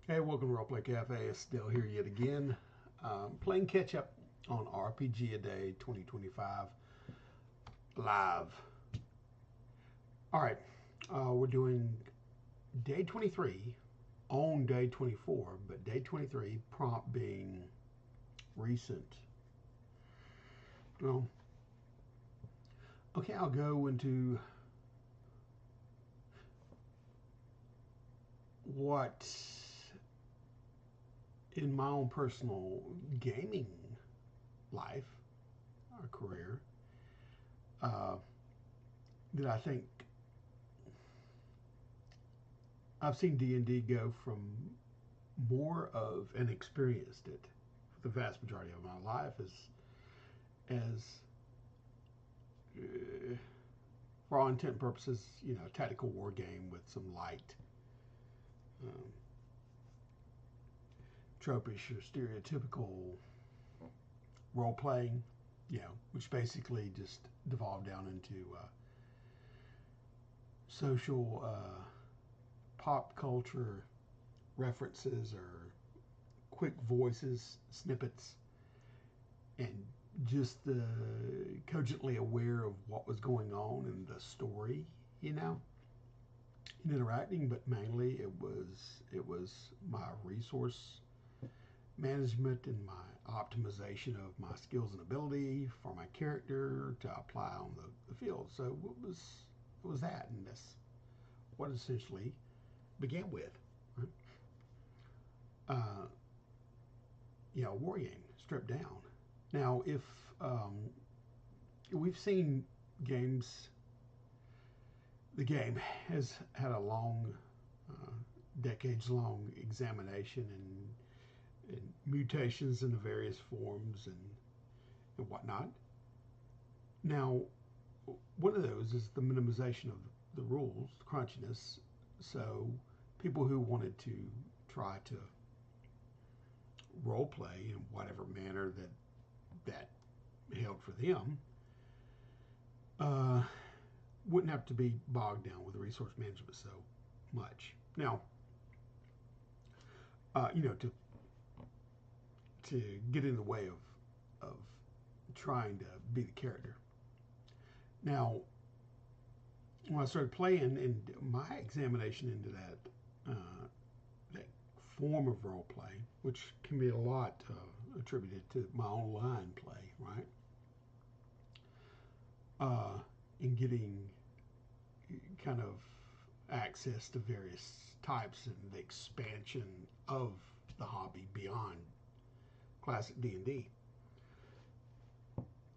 Hey, welcome to Roleplay Cafe. It's still here yet again. Playing catch up on RPG A Day 2025 live. All right, we're doing day 23 on day 24, but day 23 prompt being recent. Well, okay, I'll go into what in my own personal gaming life or career uh, that I think I've seen D&D go from more of and experienced it for the vast majority of my life as for all intent and purposes, a tactical war game with some light um, tropish or stereotypical role playing, which basically just devolved down into social pop culture references or quick voices, snippets, and just cogently aware of what was going on in the story, and interacting. But mainly it was my resource management and my optimization of my skills and ability for my character to apply on the field. So it was that, and that's what it essentially began with. Right? Uh, war game stripped down. Now, if we've seen games, the game has had a long, uh, decades-long examination and mutations in the various forms and whatnot. Now, one of those is the minimization of the rules, crunchiness. So, people who wanted to try to role play in whatever manner that held for them uh, wouldn't have to be bogged down with resource management so much. Now, to get in the way of trying to be the character. Now, when I started playing, and my examination into that form of role play, which can be a lot attributed to my online play, right? In getting kind of access to various types and the expansion of the hobby beyond classic D&D.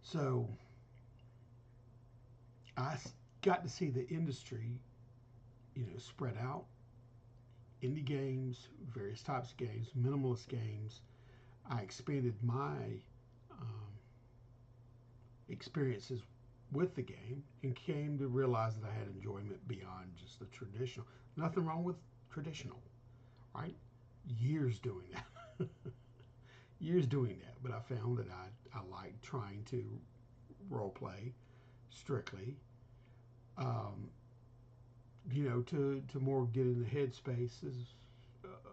So I got to see the industry, spread out. Indie games, various types of games, minimalist games. I expanded my um, experiences with the game and came to realize that I had enjoyment beyond just the traditional. Nothing wrong with traditional, right? Years doing that. Years doing that. But I found that I liked trying to role play strictly, um, to more get in the headspaces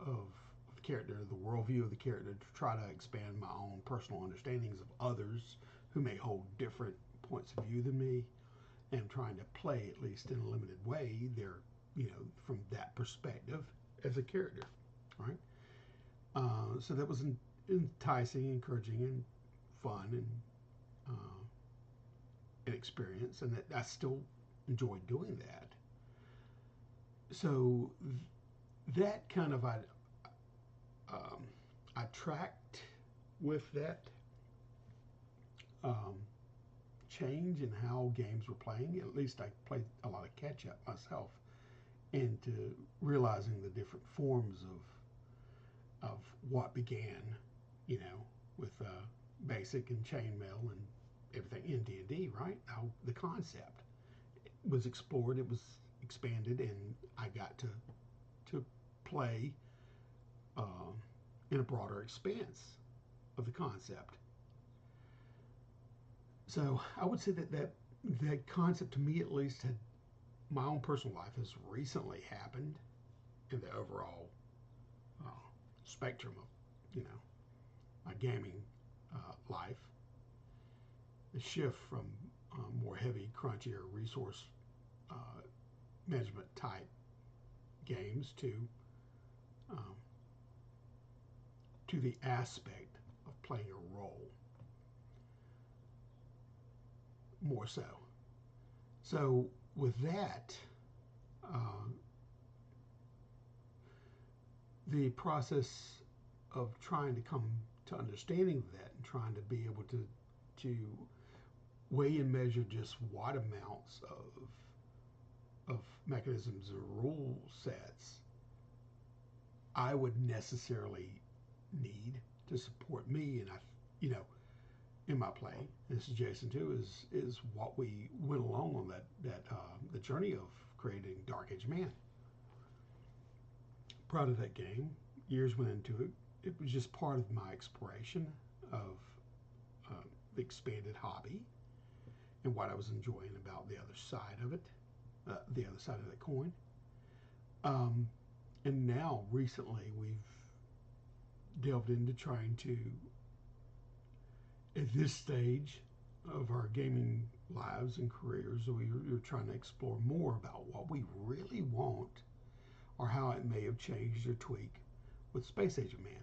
of the character, the worldview of the character, to try to expand my own personal understandings of others who may hold different points of view than me, and trying to play, at least in a limited way, from that perspective as a character, right? So that was enticing, encouraging, and fun, and an experience, and that I still enjoy doing that. So that kind of um, I tracked with that um, change in how games were playing. At least I played a lot of catch up myself, into realizing the different forms of what began, with basic and chainmail and everything in D&D, right? How the concept was explored, it was expanded, and I got to play uh, in a broader expanse of the concept. So I would say that concept, to me at least, had my own personal life has recently happened in the overall spectrum of, my gaming life. The shift from more heavy, crunchier resource uh, management type games um, to the aspect of playing a role more so. So with that, uh, the process of trying to come to understanding that and trying to be able to weigh and measure just what amounts of mechanisms or rule sets I would necessarily need to support me, and you know, in my play. This is Jason too. Is what we went along on the journey of creating Dark Age Man. Proud of that game. Years went into it. It was just part of my exploration of uh, the expanded hobby and what I was enjoying about the other side of it, the other side of the coin. Um, and now, recently, we've delved into trying to, at this stage of our gaming lives and careers, we're trying to explore more about what we really want or how it may have changed or tweaked with Space Age of Man.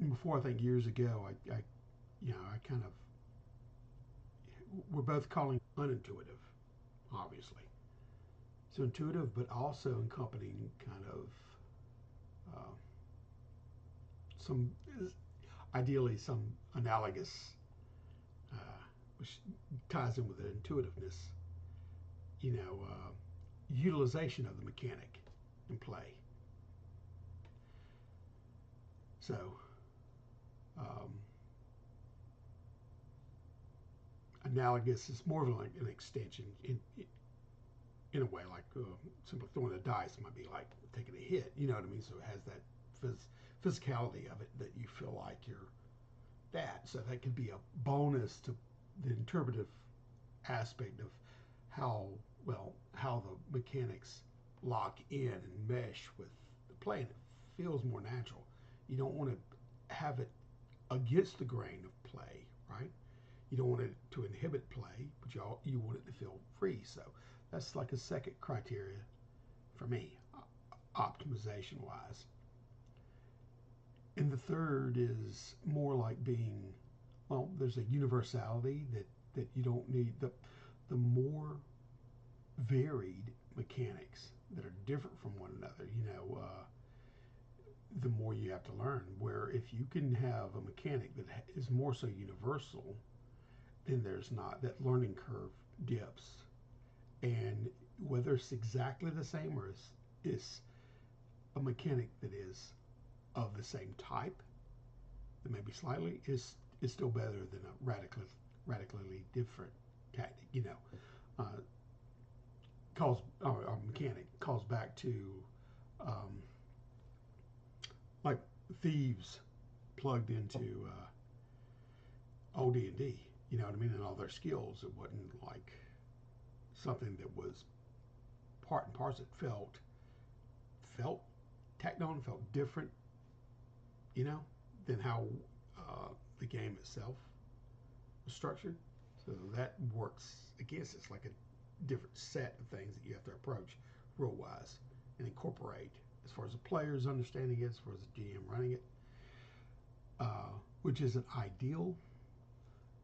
Before, I think years ago, I kind of, we're both calling unintuitive, obviously. So intuitive, but also encompassing kind of uh, some, ideally, some analogous, uh, which ties in with the intuitiveness, utilization of the mechanic in play. So, um, analogous is more of like an extension in a way, like simply throwing a dice might be like taking a hit, you know what I mean? So it has that physicality of it that you feel like you're that. So that could be a bonus to the interpretive aspect of how how the mechanics lock in and mesh with the play, and it feels more natural. You don't want to have it against the grain of play, right? You don't want it to inhibit play, but you want it to feel free. So that's like a second criteria for me, optimization wise. And the third is more like being, there's a universality that you don't need. The more varied mechanics that are different from one another, the more you have to learn. Where if you can have a mechanic that is more so universal, then there's not that learning curve dips. And whether it's exactly the same or is a mechanic that is of the same type, that maybe slightly is still better than a radically different tactic. Calls our mechanic calls back to um, like thieves plugged into old D&D. You know what I mean? And all their skills. It wasn't like something that was part and parcel. It felt tacked on, felt different, than how the game itself was structured. So that works. I guess it's like a different set of things that you have to approach role wise and incorporate as far as the players understanding it, as far as the GM running it, which isn't ideal.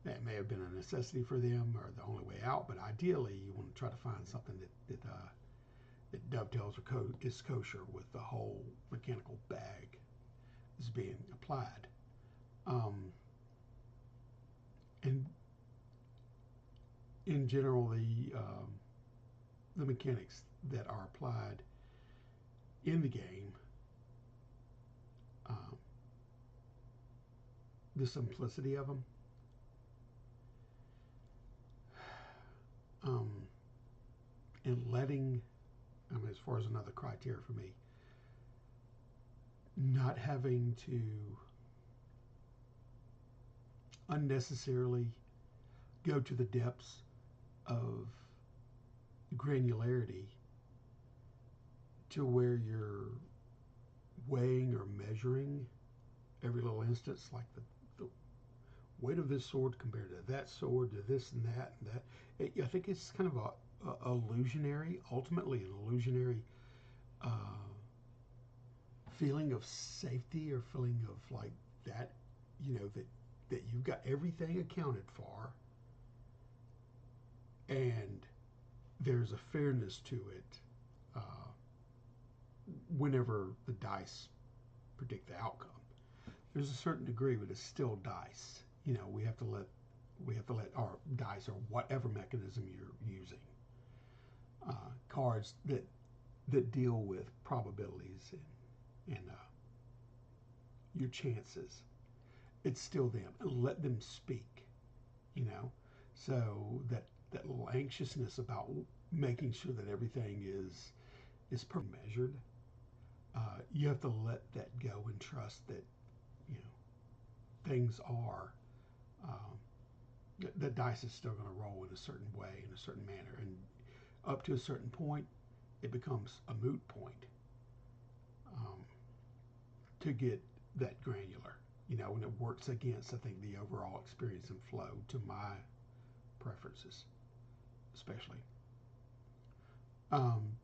That may have been a necessity for them or the only way out, but ideally you want to try to find something that dovetails or is kosher with the whole mechanical bag that's being applied. And in general, the mechanics that are applied in the game, um, the simplicity of them, and letting, as far as another criteria for me, not having to unnecessarily go to the depths of granularity to where you're weighing or measuring every little instance, like the weight of this sword compared to that sword, to this and that and that. I think it's kind of a illusionary, ultimately an illusionary uh, feeling of safety or feeling of like that, that you've got everything accounted for, and there's a fairness to it whenever the dice predict the outcome. There's a certain degree, but it's still dice. We have to let our dice or whatever mechanism you're using, cards that deal with probabilities and your chances. It's still them, and let them speak. You know, so that little anxiousness about making sure that everything is measured. You have to let that go and trust that you know things are. Um, the dice is still going to roll in a certain way, in a certain manner, and up to a certain point, it becomes a moot point um, to get that granular. When it works against, I think, the overall experience and flow to my preferences, especially. Um,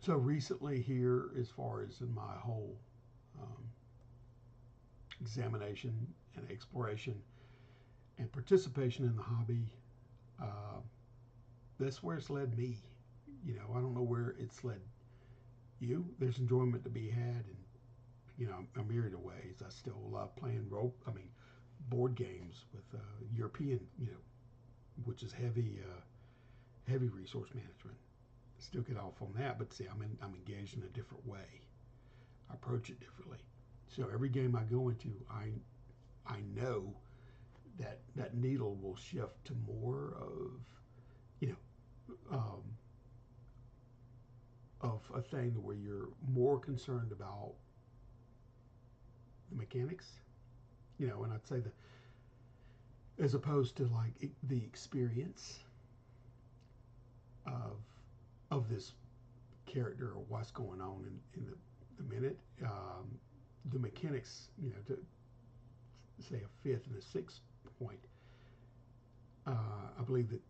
so recently, here, as far as in my whole um, examination and exploration and participation in the hobby, uh, that's where it's led me. I don't know where it's led you. There's enjoyment to be had, and a myriad of ways. I still love playing board games with European, which is heavy resource management. Still get off on that, but see, I'm engaged in a different way. I approach it differently. So every game I go into, I know that needle will shift to more of you um, of a thing where you're more concerned about the mechanics, and I'd say as opposed to like the experience of this character or what's going on in the minute. The mechanics, to say a fifth and a sixth point, I believe that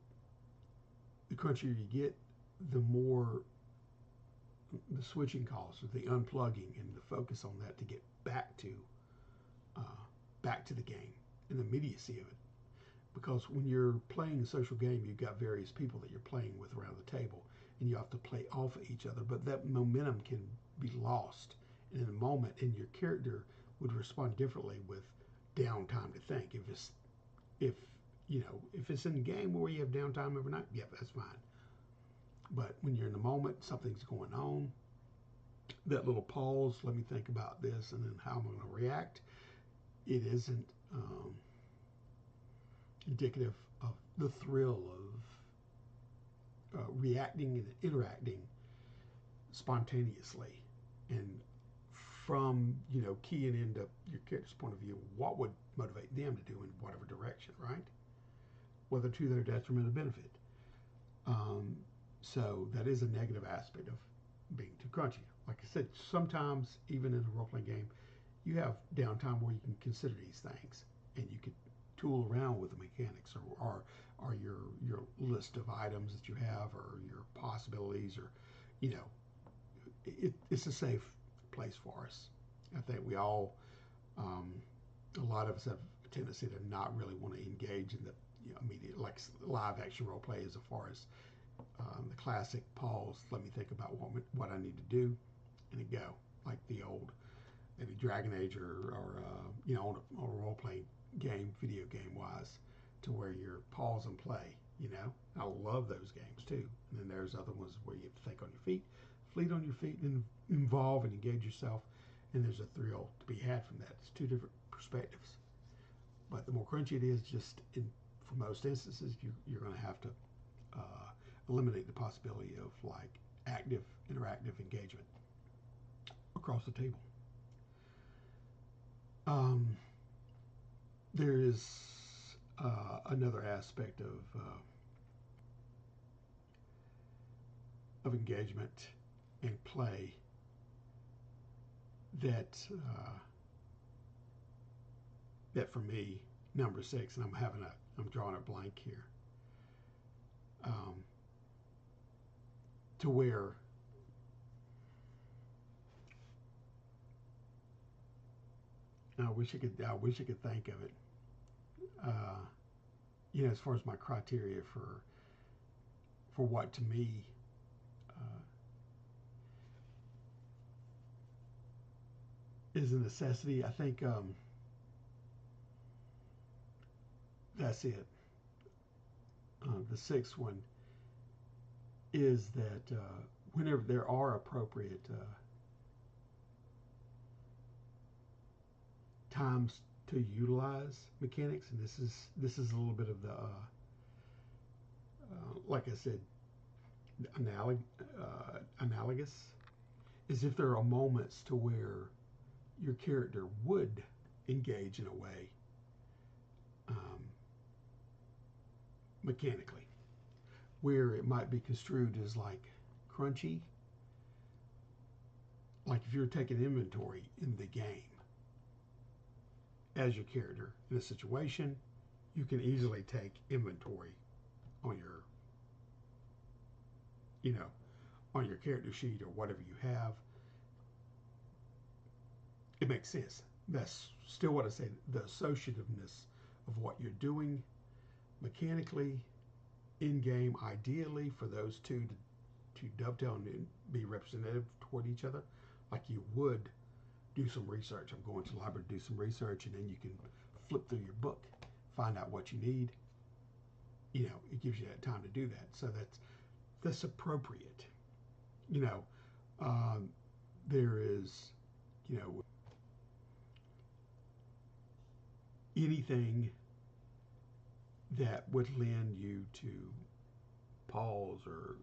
the crunchier you get, the more the switching costs, or the unplugging, and the focus on that to get uh, back to the game and the immediacy of it. Because when you're playing a social game, you've got various people that you're playing with around the table, and you have to play off of each other. But that momentum can be lost in a moment, and your character would respond differently with downtime to think. If it's in a game where you have downtime overnight, yeah, that's fine. But when you're in the moment, something's going on. That little pause, let me think about this, and then how I'm going to react. It isn't indicative of the thrill of reacting and interacting spontaneously, and from keying into your character's point of view, what would motivate them to do in whatever direction, right? Whether to their detriment or benefit. Um, so that is a negative aspect of being too crunchy. Like I said, sometimes even in a role playing game, you have downtime where you can consider these things, and you could tool around with the mechanics, or your list of items that you have, or your possibilities, or you know it's a safe place for us. I think we all, um, a lot of us have a tendency to not really want to engage in the immediate, like live action role play, as far as the classic pause. Let me think about what I need to do, and it go, like the old maybe Dragon Age, or on a role play game, video game wise, to where you're pause and play. I love those games too. And then there's other ones where you have to think on your feet, fleet on your feet, and involve and engage yourself. And there's a thrill to be had from that. It's two different perspectives. But the more crunchy it is, for most instances, you're going to have to eliminate the possibility of like active, interactive engagement across the table. Um, there is another aspect of engagement and play that that for me, number six, and I'm drawing a blank here, um, to where I wish I could think of it. Uh, as far as my criteria for what to me uh, is a necessity. I think that's it. The sixth one is that whenever there are appropriate times to utilize mechanics, and this is a little bit of the like I said, analogous, is if there are moments to where your character would engage in a way um, mechanically, where it might be construed as like crunchy, like if you're taking inventory in the game as your character in a situation, you can easily take inventory on you know, on your character sheet or whatever you have. It makes sense. That's still what I say. The associativeness of what you're doing mechanically in game, ideally for those two to dovetail and be representative toward each other, like you would do some research. I'm going to the library to do some research, and then you can flip through your book, find out what you need. It gives you that time to do that. So that's appropriate. You know, um, there is, anything that would lend you to pause or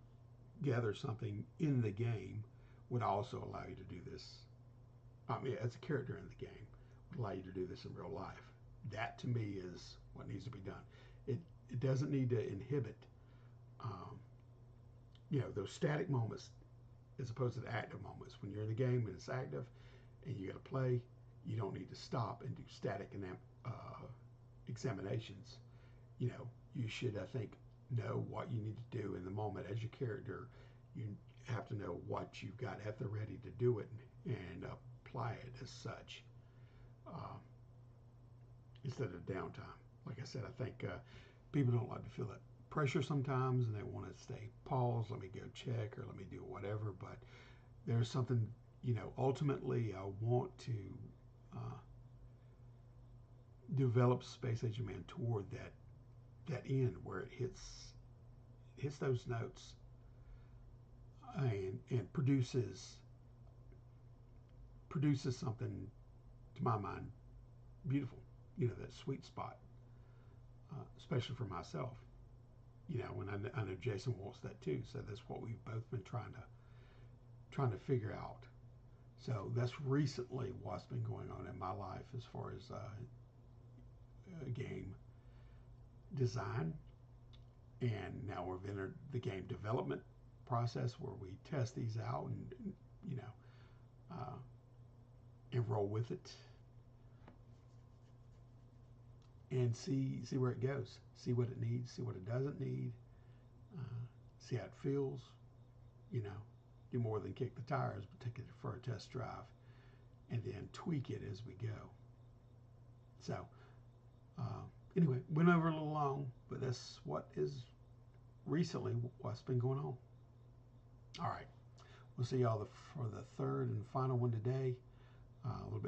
gather something in the game would also allow you to do this. I mean, as a character in the game, would allow you to do this in real life. That to me is what needs to be done. It doesn't need to inhibit, um, those static moments as opposed to the active moments. When you're in the game and it's active and you got to play, you don't need to stop and do static and examinations. You should, I think, know what you need to do in the moment as your character. You have to know what you've got at the ready to do it and apply it as such, uh, instead of downtime. Like I said, I think people don't like to feel that pressure sometimes, and they want to stay paused. Let me go check or let me do whatever. But there's something, ultimately, I want to uh, develop Space Age Man toward that end where it hits those notes and produces something, to my mind, beautiful. That sweet spot, especially for myself. When I know Jason wants that too, so that's what we've both been trying to figure out. So that's recently what's been going on in my life as far as game design, and now we've entered the game development process where we test these out and uh, and roll with it and see where it goes, see what it needs, see what it doesn't need, see how it feels. You know, do more than kick the tires, but take it for a test drive and then tweak it as we go. So uh, anyway, went over a little long, but that's what is recently what's been going on. All right, we'll see y'all for the third and final one today. A little bit